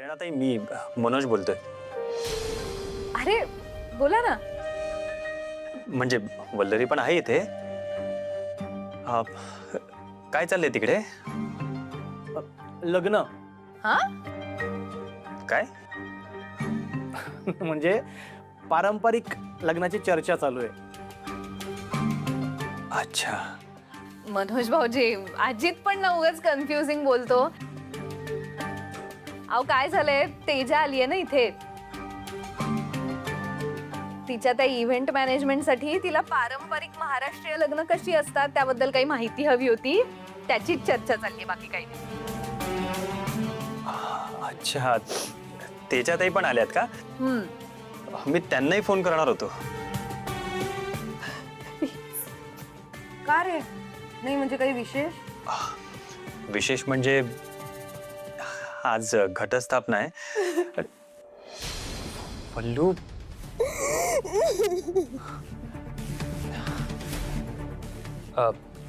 प्रेरणाताई मी मनोज बोलतोय. अरे बोला ना. म्हणजे वल्लरी पण आहे इथे. काय चाललंय तिकडे? लग्न. हा काय? म्हणजे पारंपरिक लग्नाची चर्चा चालू आहे. अच्छा. मनोज भाऊजी, अजित पण ना उगाच कन्फ्युजिंग बोलतो. अहो काय झालंय, तेजा आलीये ना इथे. तिच्या त्या इव्हेंट मॅनेजमेंटसाठी तिला पारंपरिक महाराष्ट्रीय लग्न कशी असतात त्याबद्दल काही माहिती हवी होती. त्याचीच चर्चा चालली, बाकी काही नाही. अच्छा, तेजाताई पण आल्यात का? मी त्यांनाही फोन करणार होतो. का रे? नाही म्हणजे काही विशेष? विशेष म्हणजे आज घटस्थापना आहे. पल्लू,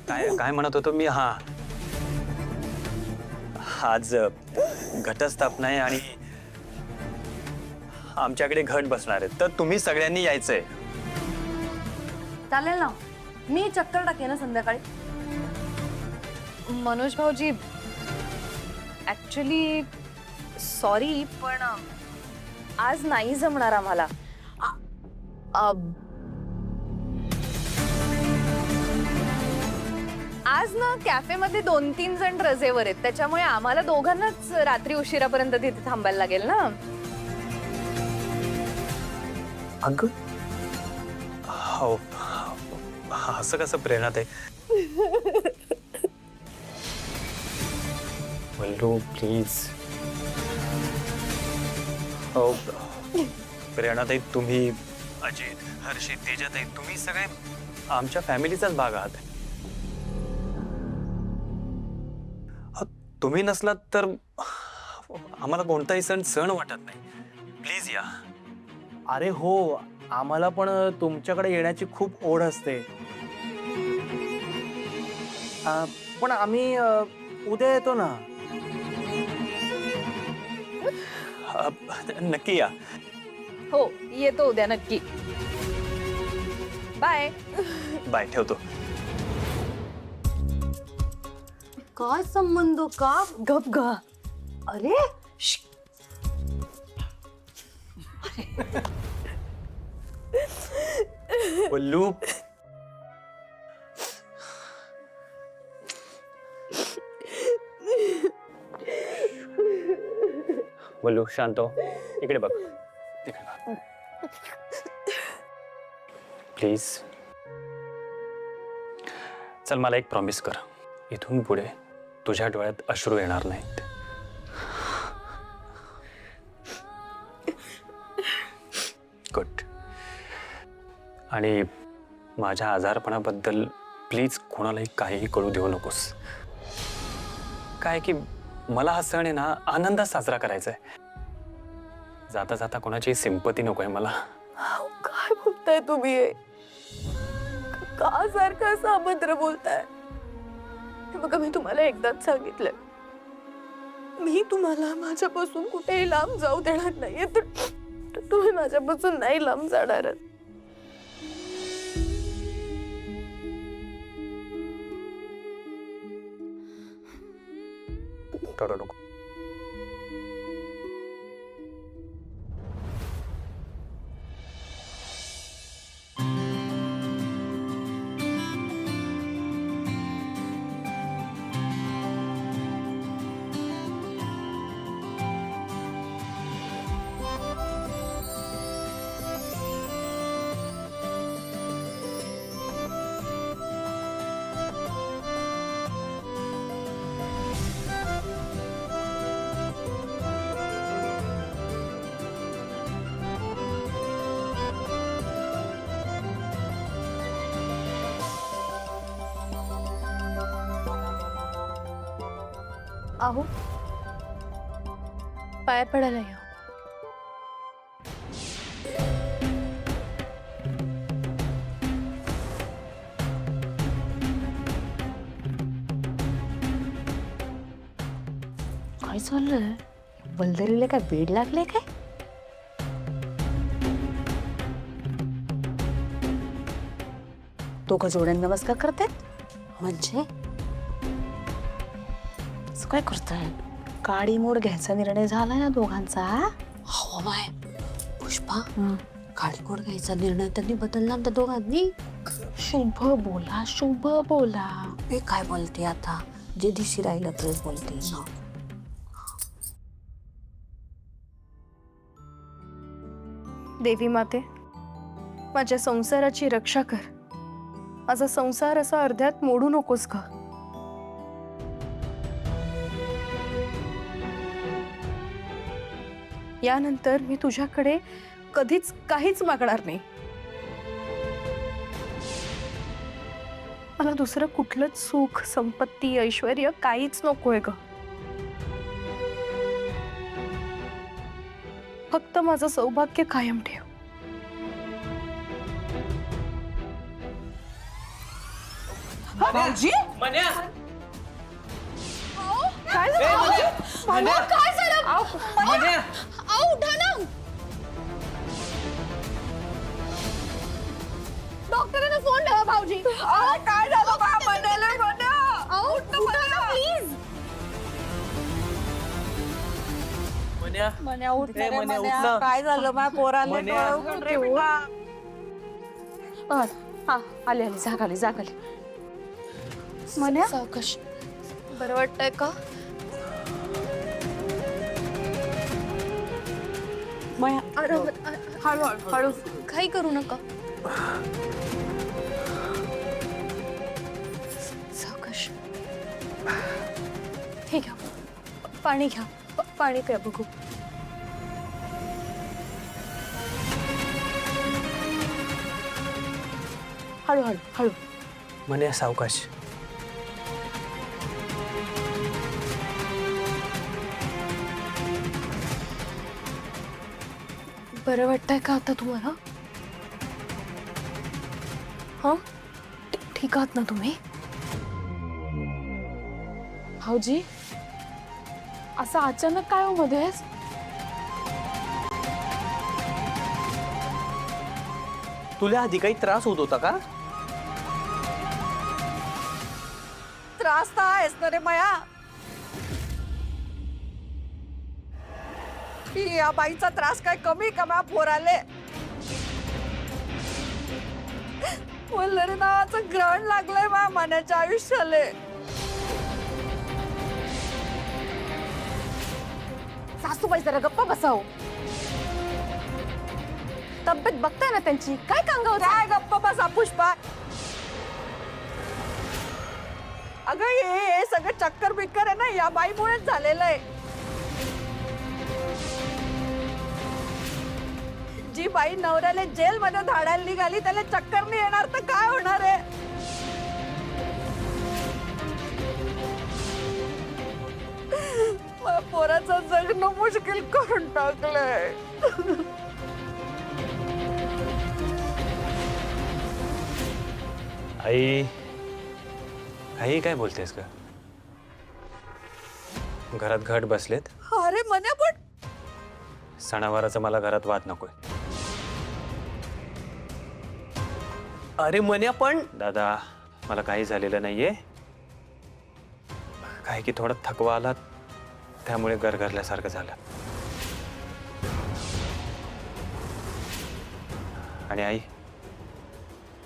काय म्हणत होतो मी? हा, आज घटस्थापना आहे आणि आमच्याकडे घट बसणार आहे, तर तुम्ही सगळ्यांनी यायचंय. चालेल ना, मी चक्कर टाके ना संध्याकाळी. मनोज भाऊजी, ऍक्च्युली सॉरी पण आज नाही जमणार आम्हाला. आज ना कॅफेमध्ये 2-3 जण रजेवर आहेत, त्याच्यामुळे आम्हाला दोघांनाच रात्री उशिरापर्यंत तिथे थांबायला लागेल ना. अगं हो, असं कसं प्रेरणात आहे? वल्लू प्लीज. हो प्रेरणाताई, तुम्ही, अजित, हर्षित, तेजाताई, तुम्ही सगळे आमच्या फॅमिलीचाच भाग आहात. तुम्ही नसलात तर आम्हाला कोणताही सण वाटत नाही. प्लीज या. अरे हो, आम्हाला पण तुमच्याकडे येण्याची खूप ओढ असते. पण आम्ही उद्या येतो ना. नक्की या. हो येतो उद्या नक्की. बाय. बाय, ठेवतो. काय संबंध? का गप ग. अरे वल्लू, वल्लू शांत हो. इकडे बघ, इकडे बघ प्लीज. चल, मला एक प्रॉमिस कर, इथून पुढे तुझ्या डोळ्यात अश्रू येणार नाहीत. गुड. आणि माझ्या आजारपणाबद्दल प्लीज कोणालाही काहीही कळू देऊ नकोस. काय की मला हा सण आहे ना आनंदात साजरा करायचा आहे. जाता जाता कोणाची सिंपती नको आहे मला. काय बोलताय तुम्ही? का सारखं असं अभद्र बोलताय? हे बघा, मी तुम्हाला एकदाच सांगितलंय, मी तुम्हाला माझ्यापासून कुठेही लांब जाऊ देणार नाहीये. तर तुम्ही माझ्यापासून नाही लांब जाणार. रडू नको. आहो, पाया पडायला या. काय चाललंय? वल्लरीला काय वेड लागले काय? दोघं जोड्यान नमस्कार करतायत म्हणजे असं काय करताय? काडी मोड घ्यायचा निर्णय झालाय ना दोघांचा? हो बाय पुष्पा, काळी कोड घ्यायचा निर्णय त्यांनी बदलला ना त्या दोघांनी. शुभ बोला, शुभ बोला. मी काय बोलते आता, जे दिवशी राहिलं तेच बोलते ना. देवी माते, माझ्या संसाराची रक्षा कर. माझा संसार असा अर्ध्यात मोडू नकोस का? यानंतर मी तुझ्याकडे कधीच काहीच मागणार नाही. मला दुसरं कुठलंच सुख, संपत्ती, ऐश्वर्य काहीच नकोय ग. फक्त माझं सौभाग्य कायम ठेव. भाऊजी काय झालं? काय झालं? डॉक्टरांना फोन लावा भाऊजी. काय झालं? प्लीज. मन्या उठ रे मन्या, काय झालं माझ्या पोराला? हा आले आले, जाग आली, जाग आली. मन्या, सावकाश. बरं वाटतंय का? हळू हळू, काही करू नका. सावकाश. हे घ्या, पाणी घ्या, पाणी प्या बघू. हळू हळू हळू. मन्या सावकाश. बरं वाटतंय का आता तुम्हाला? हा, ठीक आहात ना तुम्ही? भाऊजी असं अचानक काय हो मध्येच? तुला आधी काही त्रास होत होता का? त्रास तर आहेस ना रे माया. या बाईचा त्रास काय कमी कमा पोराले. वल्लरी नावाचं ग्रहण लागलंय मा मनाच्या आयुष्याले. सासूबाई जरा गप्पा बसाव. तब्येत बघताय ना त्यांची, काय कांगाव? काय गप्प बसा पुष्पा. अगं हे सगळं चक्कर बिक्कर आहे ना या बाईमुळेच झालेलं आहे. जी बाई नवऱ्याला जेल मध्ये धाडायला निघाली त्याला चक्कर नाही येणार तर काय होणार आहे? मला पोराचं जगणं मुश्किल करून टाकलंय. आई आई काय बोलतेस का? घरात घट बसलेत. अरे मन्या पण सणावाराचं मला घरात वाद नकोय. अरे मन्या पण दादा मला काही झालेलं नाहीये. काय की थोडा थकवा आला त्यामुळे गरगरल्यासारखं झालं. आणि आई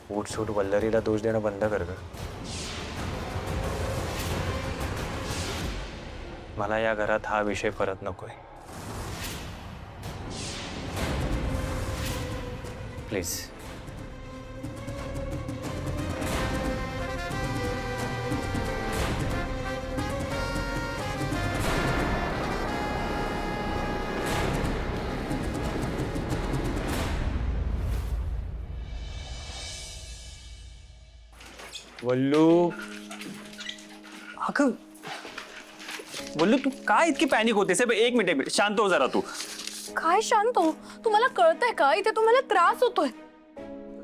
उठसूट वल्लरीला दोष देणं बंद कर ग. मला या घरात हा विषय परत नकोय. प्लीज. वल्लू अगं वल्लू तू काय इतकी पॅनिक होतेस? एक मिनिट शांत हो जरा तू. काय शांत हो? तुम्हाला कळतंय का इथे तुम्हाला त्रास होतोय?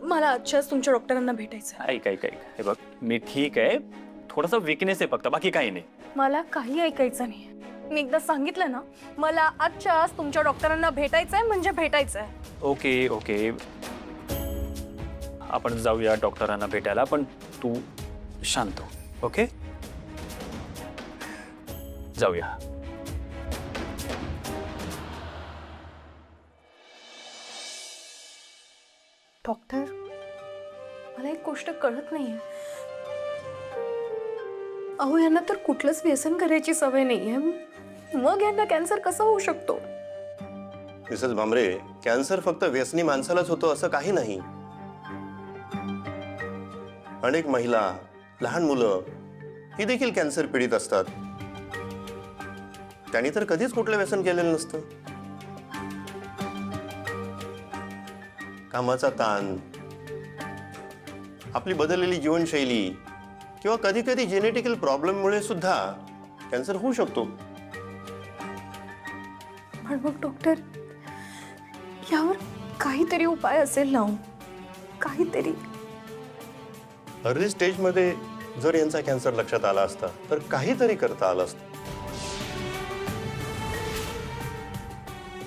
मला आजच्याच तुमच्या डॉक्टरांना भेटायचं. ऐक ऐक ऐक हे बघ मी ठीक आहे. थोडासा विकनेस आहे फक्त, बाकी काही नाही. मला काही ऐकायचं नाही. मी एकदा सांगितलं ना, मला आजच्या आज तुमच्या डॉक्टरांना भेटायचंय म्हणजे भेटायचंय. ओके ओके, आपण जाऊया डॉक्टरांना भेटायला, पण तू शांत हो. ओके, जाऊया. डॉक्टर, मला एक गोष्ट कळत नाहीये. अहो, यांना तर कुठलंच व्यसन करायची सवय नाहीये, मग यांना कॅन्सर कसा होऊ शकतो? मिसेस भामरे, कॅन्सर फक्त व्यसनी माणसालाच होतो असं काही नाही. अनेक महिला, लहान मुलं ही देखील कॅन्सर पीडित असतात. त्यांनी तर कधीच कुठलं व्यसन केलेलं नसतं. कामाचा ताण, आपली बदललेली जीवनशैली किंवा कधी कधी जेनेटिकल प्रॉब्लेममुळे सुद्धा कॅन्सर होऊ शकतो. पण मग डॉक्टर, यावर काहीतरी उपाय असेल ना? काहीतरी. अर्ली स्टेजमध्ये जर यांचा कॅन्सर लक्षात आला असता तर काहीतरी करता आलं असतं.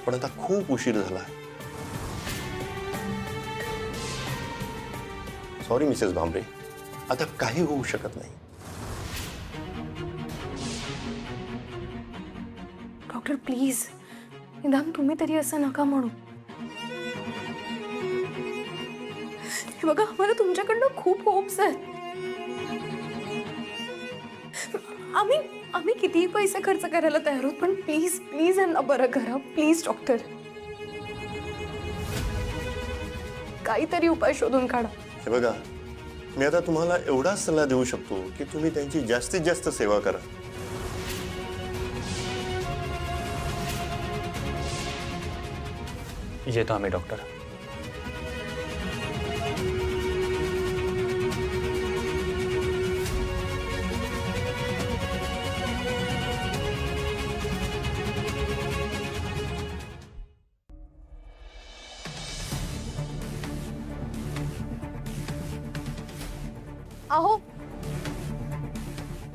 पण आता खूप उशीर झाला. सॉरी मिसेस भांबरे, आता काही होऊ शकत नाही. डॉक्टर प्लीज, निदान तुम्ही तरी असं नका म्हणू. हे बघा, आम्हाला तुमच्याकडनं खूप होप्स आहेत. आम्ही कितीही पैसे खर्च करायला तयार आहोत, पण प्लीज प्लीज यांना बरं करा. प्लीज डॉक्टर, काहीतरी उपाय शोधून काढा. हे बघा, मी आता तुम्हाला एवढाच सल्ला देऊ शकतो की तुम्ही त्यांची जास्तीत जास्त सेवा करा. येतो आम्ही डॉक्टर. अहो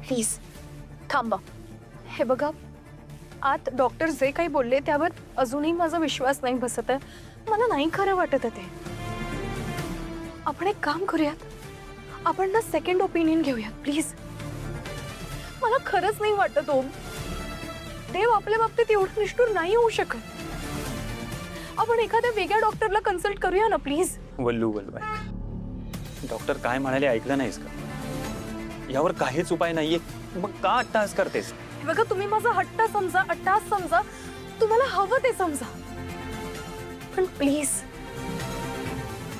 प्लीज थांबा. हे बघा, आत डॉक्टर जे काही बोलले त्यावर अजूनही माझा विश्वास नाही बसत आहे. मला नाही खरं वाटत आहे ते. आपण एक काम करूयात, आपण ना सेकंड ओपिनियन घेऊयात प्लीज. मला खरंच नाही वाटत हो, देव आपल्या बाबतीत एवढं निष्ठुर नाही होऊ शकत. आपण एखाद्या वेगळ्या डॉक्टरला कन्सल्ट करूया ना प्लीज. वल्लू डॉक्टर काय म्हणाले ऐकलं नाहीस का? यावर काहीच उपाय नाहीये, मग का अट्टहास करतेस? हे बघा, तुम्ही माझा हट्टा समजा, अट्टहास समजा, तुम्हाला हवं ते समजा, पण प्लीज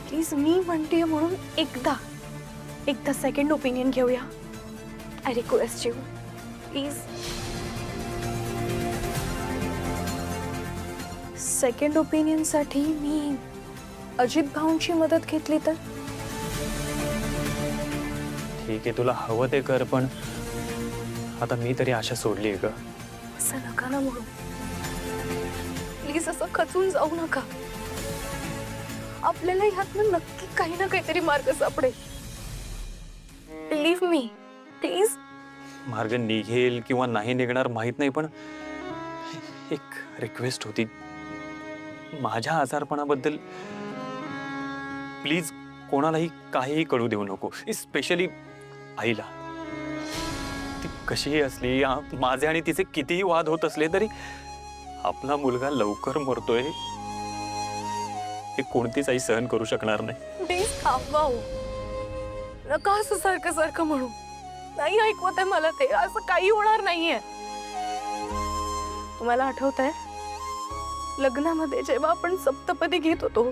प्लीज मी म्हणते म्हणून एकदा सेकंड ओपिनियन घेऊया. I request you please. Second opinion साठी मी अजित भाऊंची मदत घेतली तर? ठीक आहे, तुला हवं ते कर, पण आता मी तरी आशा सोडली आहे का? असं नका ना म्हणू प्लीज. असं खचून जाऊ नका. आपल्याला ह्यातनं नक्की काही ना काहीतरी मार्ग सापडेल. Believe me please. मार्ग निघेल किंवा नाही निघणार माहित नाही, पण एक रिक्वेस्ट होती. माझ्या आजारपणाबद्दल प्लीज कोणालाही काहीही कळू देऊ नको, स्पेशली आईला. ती कशीही असली, माझे आणि तिचे कितीही वाद होत असले तरी आपला मुलगा लवकर मरतोय हे कोणतीच आई सहन करू शकणार नाही. प्लीज थांबवा हो. नका असं सारखं सारखं म्हणू. नाही ऐकवत आहे मला ते. असं काही होणार नाहीये. तुम्हाला आठवत आहे लग्नामध्ये जेव्हा आपण सप्तपदी घेत होतो